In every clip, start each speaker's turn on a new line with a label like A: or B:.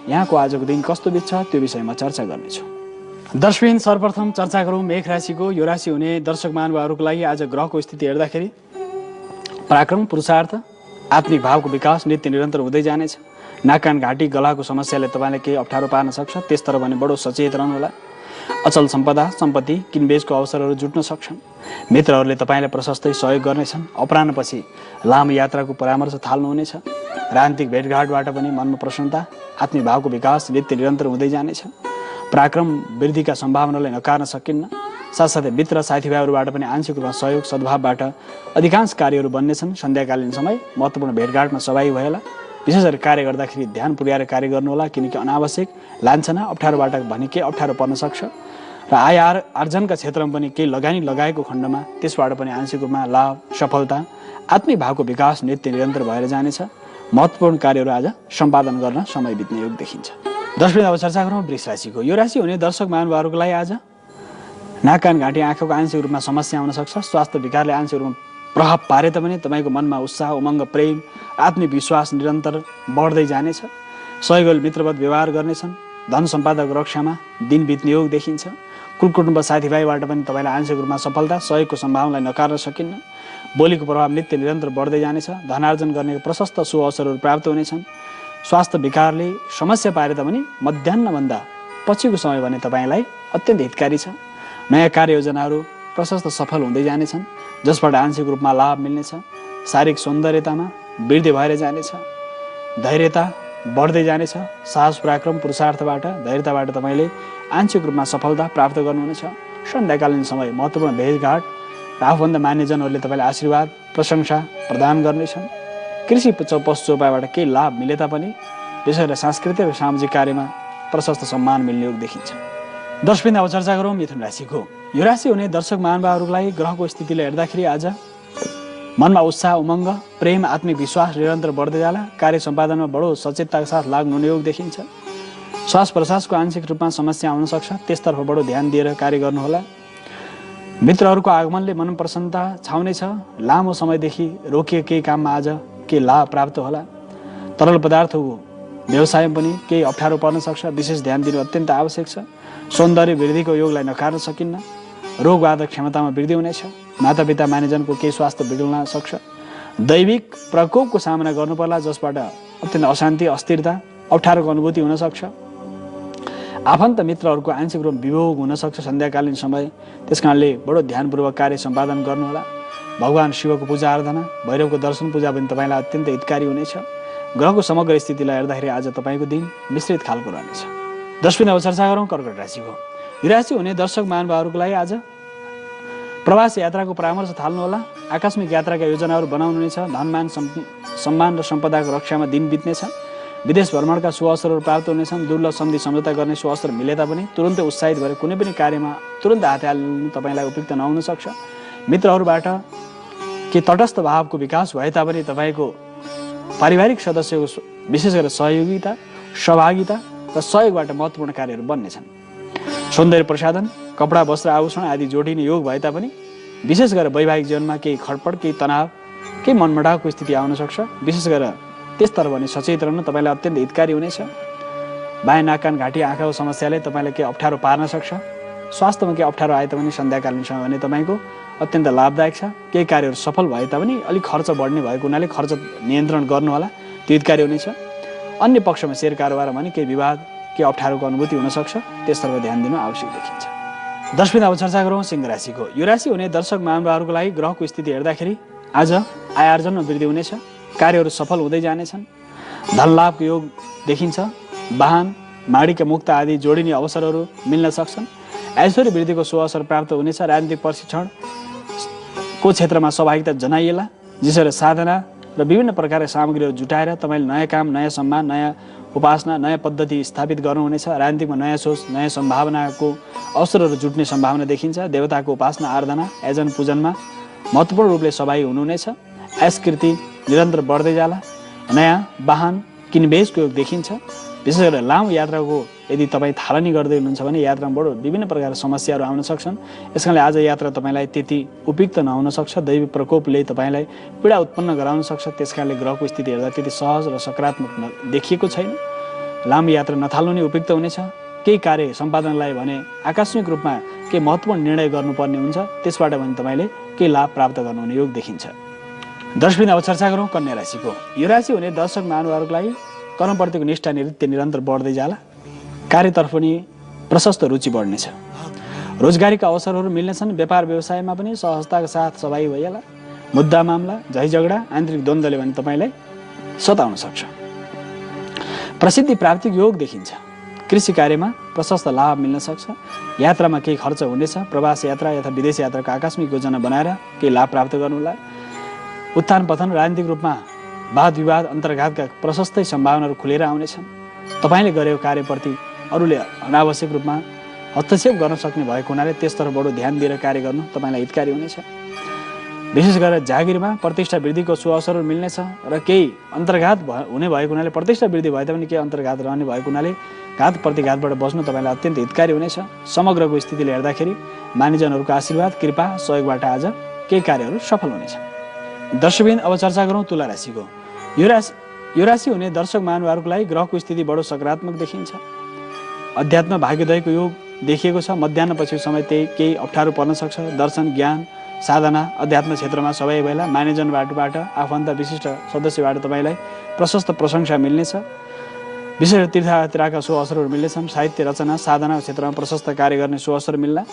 A: यहाँको आजको दिन कस्तो बित्छ त्यो विषयमा चर्चा गर्नेछौँ। दर्शकबिन, सर्वप्रथम चर्चा गरौँ मेष राशिको। यो राशि हुने दर्शक महानुभावहरूको लागि आज ग्रहको स्थिति हेर्दाखेरि पराक्रम, पुरुषार्थ, आत्मिक भावको विकास नित्य निरन्तर हुँदै जानेछ। नाक कान घाँटी गलाको समस्याले तपाईँलाई केही अप्ठ्यारो पार्न सक्छ, त्यसतर्फ भने बडो सचेत रहनुहोला। अचल सम्पदा, सम्पत्ति, किनबेचको अवसरहरू जुट्न सक्छन्। मित्रहरूले तपाईँलाई प्रशस्तै सहयोग गर्नेछन्। अपराह्नपछि लामो यात्राको परामर्श थाल्नुहुनेछ। राजनीतिक भेटघाटबाट पनि मनमा प्रसन्नता, आत्मिक भावको विकास नित्य निरन्तर हुँदै जानेछ। पराक्रम वृद्धिका सम्भावनालाई नकार्न सकिन्न। साथसाथै मित्र साथीभाइहरूबाट पनि आंशिक रूपमा सहयोग सद्भावबाट अधिकांश कार्यहरू बन्नेछन्। सन्ध्याकालीन समय महत्त्वपूर्ण भेटघाटमा सहभागी भएला। विशेष गरी कार्य गर्दाखेरि ध्यान पुर्याएर कार्य गर्नुहोला, किनकि अनावश्यक लान्छना अप्ठ्यारोबाट भने केही अप्ठ्यारो पर्न सक्छ। र आय आर्जनका क्षेत्रमा पनि केही लगानी लगाएको खण्डमा त्यसबाट पनि आंशिक रूपमा लाभ, सफलता, आत्मिक भावको विकास नित्य निरन्तर भएर जानेछ। महत्त्वपूर्ण कार्यहरू आज सम्पादन गर्न समय बित्ने योग देखिन्छ। दर्शकबिन, अब चर्चा गरौँ वृष राशिको। यो राशि हुने दर्शक महानुभावहरूको लागि आज नाक कान घाँटी आँखाको आंशिक रूपमा समस्या आउन सक्छ। स्वास्थ्य विकारले आंशिक रूपमा प्रभाव पारे तापनि तपाईँको मनमा उत्साह, उमङ्ग, प्रेम, आत्मिक विश्वास निरन्तर बढ्दै जानेछ। सहयोगले मित्रवत व्यवहार गर्नेछन्। धन सम्पदाको रक्षामा दिन बित्ने योग देखिन्छ। कुलकुटुम्ब साथीभाइबाट पनि तपाईँलाई आंशिक रूपमा सफलता, सहयोगको सम्भावनालाई नकार्न सकिन्न। बोलीको प्रभाव नित्य निरन्तर बढ्दै जानेछ। धनार्जन गर्ने प्रशस्त शुभ अवसरहरू प्राप्त हुनेछन्। स्वास्थ्य विकारले समस्या पारे तापनि मध्याह्नभन्दा पछिको समय भने तपाईँलाई अत्यन्त हितकारी छ। नयाँ कार्ययोजनाहरू प्रशस्त सफल हुँदै जानेछन्, जसबाट आंशिक रूपमा लाभ मिल्नेछ। शारीरिक सौन्दर्यतामा वृद्धि भएर जानेछ। धैर्यता बढ्दै जानेछ। साहस, पराक्रम, पुरुषार्थबाट, धैर्यताबाट तपाईँले आंशिक रूपमा सफलता प्राप्त गर्नुहुनेछ। सन्ध्याकालीन समय महत्त्वपूर्ण भेटघाट र आफूभन्दा मान्यजनहरूले तपाईँलाई आशीर्वाद, प्रशंसा प्रदान गर्नेछन्। कृषि पशु उपायबाट केही लाभ मिले तापनि विशेष गरेर सांस्कृतिक र सामाजिक कार्यमा प्रशस्त सम्मान मिल्ने योग देखिन्छ। दर्शकबिन, अब चर्चा गरौँ मिथुन राशिको। यो राशि हुने दर्शक महानुभावहरूको लागि ग्रहको स्थितिले हेर्दाखेरि आज मनमा उत्साह, उमङ्ग, प्रेम, आत्मिक विश्वास निरन्तर बढ्दै जाला। कार्य सम्पादनमा बडो सचेतताका साथ लाग्नुहुने योग देखिन्छ। श्वास प्रश्वासको आंशिक रूपमा समस्या आउन सक्छ, त्यसतर्फ बडो ध्यान दिएर कार्य गर्नुहोला। मित्रहरूको आगमनले मन प्रसन्नता छाउनेछ। लामो समयदेखि रोकिएको केही काममा आज केही लाभ प्राप्त होला। तरल पदार्थको व्यवसायमा पनि केही अप्ठ्यारो पर्न सक्छ, विशेष ध्यान दिनु अत्यन्त आवश्यक छ। सौन्दर्य वृद्धिको योगलाई नकार्न सकिन्न। रोगवादक क्षमतामा वृद्धि हुनेछ। मातापिता मानिजनको केही स्वास्थ्य बिग्रन सक्छ। दैविक प्रकोपको सामना गर्नु पर्ला, जसबाट अत्यन्त अशान्ति, अस्थिरता, अप्ठ्यारोको अनुभूति हुन सक्छ। आफन्त मित्रहरूको आंशिक रूपमा विभोग हुन सक्छ सन्ध्याकालीन समय। त्यसकारणले बडो ध्यानपूर्वक कार्य सम्पादन गर्नुहोला। भगवान शिवको पूजा आराधना, भैरवको दर्शन पूजा पनि तपाईँलाई अत्यन्त हितकारी हुनेछ। ग्रहको समग्र स्थितिलाई हेर्दाखेरि आज तपाईँको दिन मिश्रित खालको रहनेछ। दर्शकबिन, अब चर्चा गरौँ कर्कट राशिको। यो राशि हुने दर्शक महानुभावहरूको लागि आज प्रवास यात्राको परामर्श थाल्नुहोला। आकस्मिक यात्राका योजनाहरू बनाउनुहुनेछ। धनमान, सम्मान र सम्पदाको रक्षामा दिन बित्नेछ। विदेश भ्रमणका शुभ अवसरहरू प्राप्त हुनेछन्। दुर्लभ सन्धि सम्झौता गर्ने शुभ अवसर मिले तापनि तुरन्तै उत्साहित भएर कुनै पनि कार्यमा तुरन्त हात हाल्नु तपाईँलाई उपयुक्त नहुन सक्छ। मित्रहरूबाट के तटस्थ भावको विकास भए तापनि तपाईँको पारिवारिक सदस्यको विशेष गरेर सहयोगिता, सहभागिता र सहयोगबाट महत्त्वपूर्ण कार्यहरू बन्नेछन्। सौन्दर्य प्रसाधन, कपडा, वस्त्र, आभूषण आदि जोडिने योग भए तापनि विशेष गरेर वैवाहिक जीवनमा केही खडपड, केही तनाव, केही मनमुटावको स्थिति आउन सक्छ। विशेष गरेर त्यसतर्फ भने सचेत रहनु तपाईँलाई अत्यन्त हितकारी हुनेछ। बायाँ नाक कान घाँटी आँखाको समस्याले तपाईँलाई केही अप्ठ्यारो पार्न सक्छ। स्वास्थ्यमा केही अप्ठ्यारो आए तापनि सन्ध्याकालीन समय भने तपाईँको अत्यन्त लाभदायक छ। केही कार्यहरू सफल भए तापनि अलिक खर्च बढ्ने भएको हुनाले खर्च नियन्त्रण गर्नुहोला, त्यो हितकारी हुनेछ। अन्य पक्षमा सेयर कारोबार भने केही विवाद, केही अप्ठ्यारोको अनुभूति हुनसक्छ, त्यसतर्फ ध्यान दिनु आवश्यक देखिन्छ। दर्शकबिन, अब चर्चा गरौँ सिंह राशिको। यो राशि हुने दर्शक महानुभावहरूको लागि ग्रहको स्थिति हेर्दाखेरि आज आय आर्जनमा वृद्धि हुनेछ। कार्यहरू सफल हुँदै जानेछन्। धन लाभको योग देखिन्छ। वाहन, माडीका मुक्त आदि जोडिने अवसरहरू मिल्न सक्छन्। ऐश्वर्य वृद्धिको शुभ अवसर प्राप्त हुनेछ। राजनीतिक प्रशिक्षणको क्षेत्रमा सहभागिता जनाइएला। जसरी साधना र विभिन्न प्रकारका सामग्रीहरू जुटाएर तपाईँले नयाँ काम, नयाँ सम्मान, नयाँ उपासना, नयाँ पद्धति स्थापित गर्नुहुनेछ। राजनीतिकमा नयाँ सोच, नयाँ सम्भावनाको अवसरहरू जुट्ने सम्भावना देखिन्छ। देवताको उपासना, आराधना, आयोजन, पूजनमा महत्त्वपूर्ण रूपले सहभागी हुनुहुनेछ। आयस्कृति निरन्तर बढ्दै जाला। नयाँ वाहन किनबेचको योग देखिन्छ। विशेष गरेर लामो यात्राको यदि तपाईँ थालनी गर्दै हुनुहुन्छ भने यात्रामा बडो विभिन्न प्रकारका समस्याहरू आउन सक्छन्। यसकारणले आज यात्रा तपाईँलाई त्यति उपयुक्त नहुन सक्छ। दैविक प्रकोपले तपाईँलाई पीडा उत्पन्न गराउन सक्छ। त्यसकारणले ग्रहको स्थिति हेर्दा त्यति सहज र सकारात्मक देखिएको छैन। लामो यात्रा नथाल्नु नै उपयुक्त हुनेछ। केही कार्य सम्पादनलाई भने आकस्मिक रूपमा केही महत्त्वपूर्ण निर्णय गर्नुपर्ने हुन्छ, त्यसबाट भने तपाईँले केही लाभ प्राप्त गर्नुहुने योग देखिन्छ। दर्शकबिन अब चर्चा गरौँ कन्या राशिको। यो राशि हुने दर्शक महानुभावहरूको लागि कर्मप्रतिको निष्ठा निवृत्ति निरन्तर बढ्दै जाला। कार्यतर्फ पनि प्रशस्त रुचि बढ्नेछ। रोजगारीका अवसरहरू मिल्नेछन्। व्यापार व्यवसायमा पनि सहजताका साथ सहभागी भइहाल्ला। मुद्दा मामला झै झगडा आन्तरिक द्वन्द्वले भने तपाईँलाई सताउन सक्छ। प्रसिद्धि प्राप्तिको योग देखिन्छ। कृषि कार्यमा प्रशस्त लाभ मिल्न सक्छ। यात्रामा केही खर्च हुनेछ। प्रवास यात्रा या विदेश यात्राको आकस्मिक योजना बनाएर केही लाभ प्राप्त गर्नुहोला। उत्थान पतन राजनीतिक रूपमा वाद विवाद अन्तर्घातका प्रशस्तै सम्भावनाहरू खुलेर आउनेछन्। तपाईँले गरेको कार्यप्रति अरूले अनावश्यक रूपमा हस्तक्षेप गर्न सक्ने भएको हुनाले त्यसतर्फ बडो ध्यान दिएर कार्य गर्नु तपाईँलाई हितकारी हुनेछ। विशेष गरेर जागिरमा प्रतिष्ठा वृद्धिको सुअवसरहरू मिल्नेछ र केही अन्तर्घात हुने भएको हुनाले प्रतिष्ठा वृद्धि भए तापनि केही अन्तर्घात रहने भएको हुनाले घात प्रतिघातबाट बस्नु तपाईँलाई अत्यन्त हितकारी हुनेछ। समग्रको स्थितिले हेर्दाखेरि मानिसजनहरूको आशीर्वाद कृपा सहयोगबाट आज केही कार्यहरू सफल हुनेछ। दर्शकबिन अब चर्चा गरौँ तुला राशिको। यो राशि हुने दर्शक महानुभावहरूको लागि ग्रहको स्थिति बडो सकारात्मक देखिन्छ। अध्यात्म भाग्योदयको योग देखिएको छ। मध्याह्नपछि समय त्यही केही अप्ठ्यारो पर्न सक्छ। दर्शन ज्ञान साधना अध्यात्म क्षेत्रमा सबै बेला मानिसजनबाट आफन्त विशिष्ट सदस्यबाट तपाईँलाई प्रशस्त प्रशंसा मिल्नेछ। विशेष तीर्थयात्राका सो अवसरहरू मिल्नेछन्। साहित्य रचना साधना क्षेत्रमा प्रशस्त कार्य गर्ने सो अवसर मिल्ला।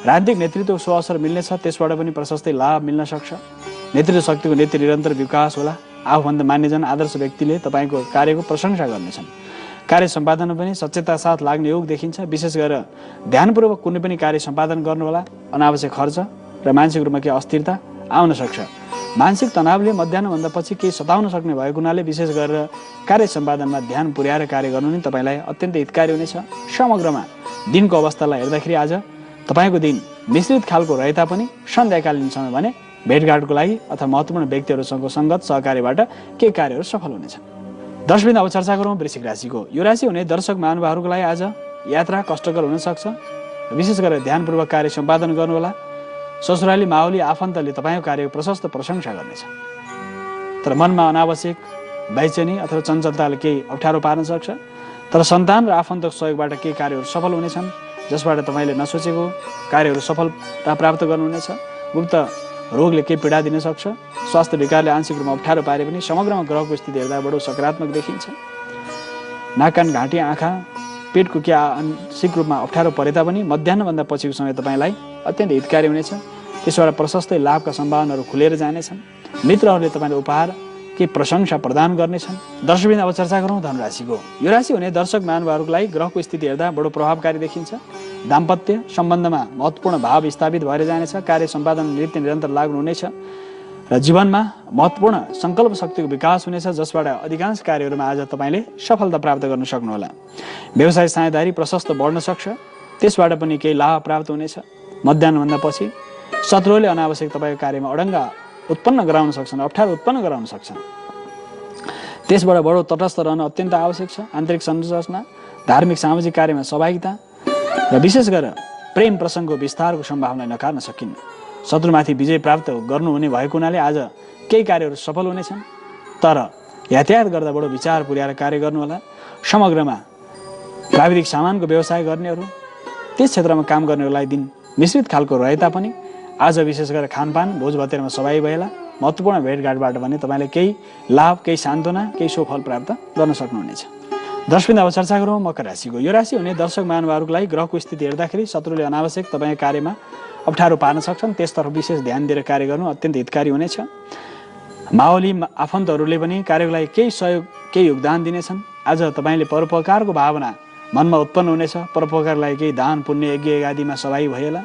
A: राजनीतिक नेतृत्व सो अवसर मिल्नेछ, त्यसबाट पनि प्रशस्तै लाभ मिल्न सक्छ। नेतृत्व शक्तिको नीति निरन्तर विकास होला। आफूभन्दा मान्यजन आदर्श व्यक्तिले तपाईँको कार्यको प्रशंसा गर्नेछन्। कार्य सम्पादनमा पनि सचेतता साथ लाग्ने योग देखिन्छ। विशेष गरेर ध्यानपूर्वक कुनै पनि कार्य सम्पादन गर्नुहोला। अनावश्यक खर्च र मानसिक रूपमा केही अस्थिरता आउन सक्छ। मानसिक तनावले मध्याह्नभन्दा पछि केही सताउन सक्ने भएको हुनाले विशेष गरेर कार्य सम्पादनमा ध्यान पुर्याएर कार्य गर्नु नै तपाईँलाई अत्यन्त हितकारी हुनेछ। समग्रमा दिनको अवस्थालाई हेर्दाखेरि आज तपाईँको दिन मिश्रित खालको रहे तापनि सन्ध्याकालीन समय भने भेटघाटको लागि अथवा महत्त्वपूर्ण व्यक्तिहरूसँग सङ्गत सहकार्यबाट केही कार्यहरू सफल हुनेछ। दर्शकबिन अब चर्चा गरौँ वृश्चिक राशिको। यो राशि हुने दर्शक महानुभावहरूको लागि आज यात्रा कष्टकर हुन सक्छ। विशेष गरेर ध्यानपूर्वक कार्य सम्पादन गर्नुहोला। ससुराली माओली आफन्तले तपाईँको कार्यको प्रशस्त प्रशंसा गर्नेछ। तर मनमा अनावश्यक बेचैनी अथवा चञ्चलताले केही अप्ठ्यारो पार्न सक्छ। तर सन्तान र आफन्तको सहयोगबाट केही कार्यहरू सफल हुनेछन्, जसबाट तपाईँले नसोचेको कार्यहरू सफलता प्राप्त गर्नुहुनेछ। गुप्त रोगले केही पीडा दिन सक्छ। स्वास्थ्य विकारले आंशिक रूपमा अप्ठ्यारो पारे पनि समग्रमा ग्रहको स्थिति हेर्दा बडो सकारात्मक देखिन्छ। नाक कान घाँटी आँखा पेटको केही आंशिक रूपमा अप्ठ्यारो परे तापनि मध्याह्नभन्दा पछिको समय तपाईँलाई अत्यन्त हितकारी हुनेछ। त्यसबाट प्रशस्तै लाभका सम्भावनाहरू खुलेर जानेछन्। मित्रहरूले तपाईँले उपहार केही प्रशंसा प्रदान गर्नेछन्। दर्शकबिन अब चर्चा गरौँ धनुराशिको। यो राशि हुने दर्शक महानुभावहरूको लागि ग्रहको स्थिति हेर्दा बडो प्रभावकारी देखिन्छ। दाम्पत्य सम्बन्धमा महत्त्वपूर्ण भाव स्थापित भएर जानेछ। कार्य सम्पादन नित्य निरन्तर लाग्नु हुनेछ र जीवनमा महत्त्वपूर्ण सङ्कल्प शक्तिको विकास हुनेछ, जसबाट अधिकांश कार्यहरूमा आज तपाईँले सफलता प्राप्त गर्न सक्नुहोला। व्यवसाय साझेदारी प्रशस्त बढ्न सक्छ, त्यसबाट पनि केही लाभ प्राप्त हुनेछ। मध्याह्नभन्दा पछि शत्रुले अनावश्यक तपाईँको कार्यमा अडङ्गा उत्पन्न गराउन सक्छन्, अप्ठ्यारो उत्पन्न गराउन सक्छन्। त्यसबाट बडो तटस्थ रहन अत्यन्त आवश्यक छ। आन्तरिक संरचना धार्मिक सामाजिक कार्यमा सहभागिता र विशेष गरेर प्रेम प्रसङ्गको विस्तारको सम्भावना नकार्न सकिन्न। शत्रुमाथि विजय प्राप्त गर्नुहुने भएको हुनाले आज केही कार्यहरू सफल हुनेछन्। तर यातायात गर्दा बडो विचार पुर्याएर कार्य गर्नुहोला। समग्रमा प्राविधिक सामानको व्यवसाय गर्नेहरू त्यस क्षेत्रमा काम गर्नेहरूलाई दिन मिश्रित खालको रहे तापनि आज विशेष गरेर खानपान भोज भतेरमा सहभागी भएला। महत्त्वपूर्ण भेटघाटबाट भने तपाईँले केही लाभ केही सान्त्वना केही सुफल प्राप्त गर्न सक्नुहुनेछ। दर्शकबिन अब चर्चा गरौँ मकर राशिको। यो राशि हुने दर्शक महानुभावहरूको लागि ग्रहको स्थिति हेर्दाखेरि शत्रुले अनावश्यक तपाईँको कार्यमा अप्ठ्यारो पार्न सक्छन्, त्यसतर्फ विशेष ध्यान दिएर कार्य गर्नु अत्यन्त हितकारी हुनेछ। माओली आफन्तहरूले पनि कार्यको लागि केही सहयोग केही योगदान दिनेछन्। आज तपाईँले परोपकारको भावना मनमा उत्पन्न हुनेछ। परोपकारको लागि केही दान पुण्य यज्ञ आदिमा सहभागी भइएला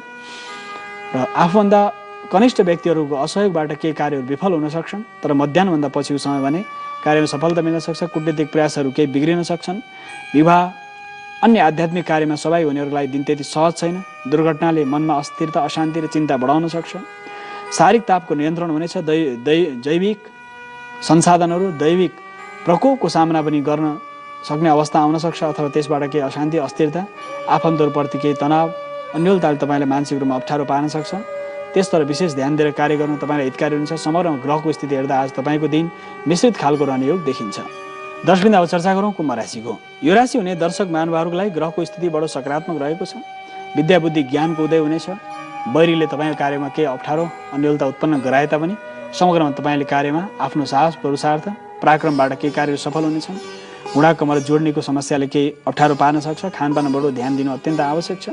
A: र आफूभन्दा कनिष्ठ व्यक्तिहरूको असहयोगबाट केही कार्यहरू विफल हुन सक्छन्। तर मध्याह्नभन्दा पछिको समय भने कार्यमा सफलता मिल्न सक्छ। कूटनीतिक प्रयासहरू केही बिग्रिन सक्छन्। विवाह अन्य आध्यात्मिक कार्यमा सहभागी हुनेहरूलाई दिन त्यति सहज छैन। दुर्घटनाले मनमा अस्थिरता अशान्ति र चिन्ता बढाउन सक्छ। शारीरिक तापको नियन्त्रण हुनेछ। जैविक संसाधनहरू दैविक प्रकोपको सामना पनि गर्न सक्ने अवस्था आउन सक्छ, अथवा त्यसबाट केही अशान्ति अस्थिरता आफन्तहरूप्रति केही तनाव अन्यलताले तपाईँलाई मानसिक रूपमा अप्ठ्यारो पार्न सक्छ। त्यसतर विशेष ध्यान दिएर कार्य गर्नु तपाईँलाई हितकारी हुन्छ। समग्रमा ग्रहको स्थिति हेर्दा आज तपाईँको दिन मिश्रित खालको रहने योग देखिन्छ। दर्शकवृन्द, अब चर्चा गरौँ कुम्भ राशिको। यो राशि हुने दर्शक महानुभावहरूको लागि ग्रहको स्थिति बडो सकारात्मक रहेको छ। विद्या बुद्धि ज्ञानको उदय हुनेछ। बैरीले तपाईँको कार्यमा केही अप्ठ्यारो अन्यलता उत्पन्न गराए तापनि समग्रमा तपाईँले कार्यमा आफ्नो साहस पुरुषार्थ पराक्रमबाट केही कार्यहरू सफल हुनेछन्। घुँडा कमर जोड्नेको समस्याले केही अप्ठ्यारो पार्न सक्छ। खानपानमा बडो ध्यान दिनु अत्यन्त आवश्यक छ।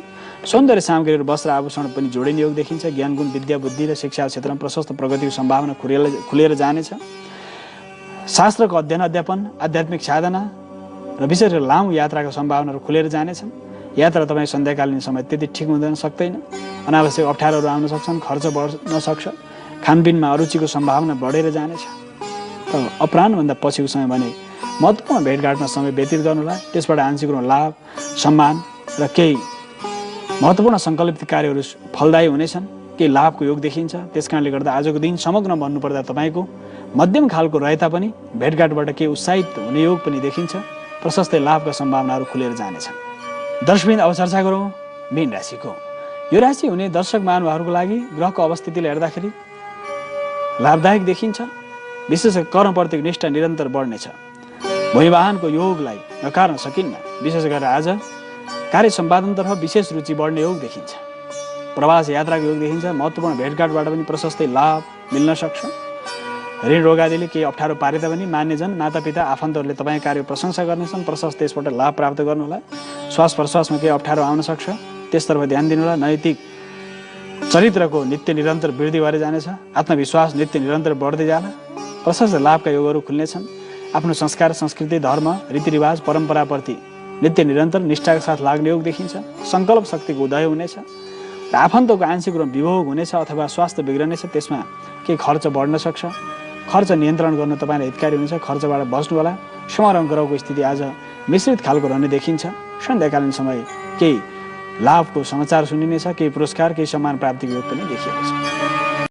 A: सौन्दर्य सामग्रीहरू वस्त्र आभूषण पनि जोडिने योग देखिन्छ। ज्ञान गुण विद्या बुद्धि र शिक्षा क्षेत्रमा प्रशस्त प्रगतिको सम्भावना खुलेर जानेछ। शास्त्रको अध्ययन अध्यापन, आध्यात्मिक साधना र विशेष गरी लामो यात्राको सम्भावनाहरू खुलेर जानेछन्। यात्रा तपाईँ सन्ध्याकालीन समय त्यति ठिक हुँदैन सक्दैन। अनावश्यक अप्ठ्यारोहरू आउन सक्छन्। खर्च बढ्न सक्छ। खानपिनमा अरुचिको सम्भावना बढेर जानेछ। तर अपराह्नभन्दा पछिको समय भने महत्त्वपूर्ण भेटघाटमा समय व्यतीत गर्नुहोला। त्यसबाट आंशिक रूपमा लाभ, सम्मान र केही महत्त्वपूर्ण सङ्कल्पित कार्यहरू फलदायी हुनेछन्। केही लाभको योग देखिन्छ। त्यसकारणले गर्दा आजको दिन समग्र भन्नुपर्दा तपाईँको मध्यम खालको रहे तापनि भेटघाटबाट केही उत्साहित हुने योग पनि देखिन्छ। प्रशस्तै लाभका सम्भावनाहरू खुलेर जानेछन्। दर्शकवृन्द, अब चर्चा गरौँ मीन राशिको। यो राशि हुने दर्शक महानुभावहरूको लागि ग्रहको अवस्थितिले हेर्दाखेरि लाभदायक देखिन्छ। विशेष कर्मप्रति निष्ठा निरन्तर बढ्नेछ। भूमि वाहनको योगलाई नकार्न सकिन्न। विशेष गरेर आज कार्य सम्पादनतर्फ विशेष रुचि बढ्ने योग देखिन्छ। प्रवास यात्राको योग देखिन्छ। महत्त्वपूर्ण भेटघाटबाट पनि प्रशस्तै लाभ मिल्न सक्छ। ऋण रोगादीले केही अप्ठ्यारो पारे तापनि मान्यजन, मातापिता, आफन्तहरूले तपाईँ कार्य प्रशंसा गर्नेछन्। प्रशस्त त्यसबाट लाभ प्राप्त गर्नुहोला। श्वास प्रश्वासमा केही अप्ठ्यारो आउन सक्छ। त्यसतर्फ ध्यान दिनुहोला। नैतिक चरित्रको नित्य निरन्तर वृद्धि भएर जानेछ। आत्मविश्वास नित्य निरन्तर बढ्दै जाला। प्रशस्त लाभका योगहरू खुल्नेछन्। आफ्नो संस्कार, संस्कृति, धर्म, रीतिरिवाज, परम्पराप्रति नित्य निरन्तर निष्ठाका साथ लाग्ने योग देखिन्छ। सङ्कल्प शक्तिको उदय हुनेछ र आफन्तको आंशिक रूपमा विभोग हुनेछ अथवा स्वास्थ्य बिग्रनेछ। त्यसमा केही खर्च बढ्न सक्छ। खर्च नियन्त्रण गर्न तपाईँलाई हितकारी हुनेछ। खर्चबाट बस्नु होला। समग्र ग्रहको स्थिति आज मिश्रित खालको रहने देखिन्छ। सन्ध्याकालीन समय केही लाभको समाचार सुनिनेछ। केही पुरस्कार, केही सम्मान प्राप्तिको योग पनि देखिएको छ।